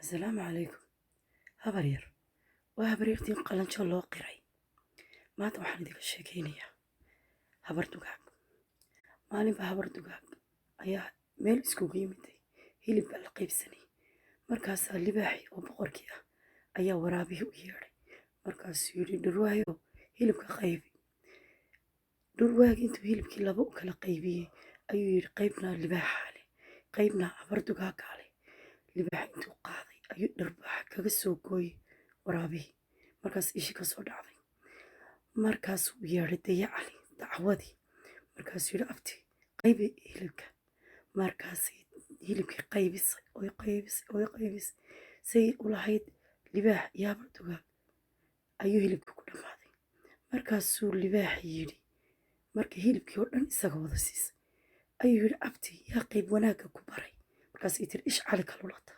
السلام عليكم. habaryar waa habaryartiin qalanjo loo qiray. maanta waxaan idinka sheekeynayaa habar dugaag. maalinba habar dugaag ayaa meel iskugu yimiday, hilib baa la qaybsanayay. markaasaa libaaxii oo boqorkii ah ayaa waraabihii u yeedhay. markaasuu yidhi dhurwaayo hilibka qaybi. dhurwaagi intuu hilibkii laba u kala qaybiyey ayuu yidhi qaybnaa libaaxaa leh, qaybnaa habar dugaagaa leh. libaax intuu qaaday ayuu dharbaaxa kaga soo gooyey waraabihii. markaas ishii ka soo dhacday. markaasuu yeedhay dayacali dacwadii. markaasuu yidhi abti qaybi hilibka. markaasay hilibkii qaybisay oy qaybisay say u lahayd libaax iyo habar dugaag ayuu hilibkii ku dhammaaday. markaasuu libaaxi yidhi marka hilibkii oo dhan isaga wada siisay ayuu yidhi abti yaa qayb wanaagga ku baray. markaasay tiri ish cali kalulata.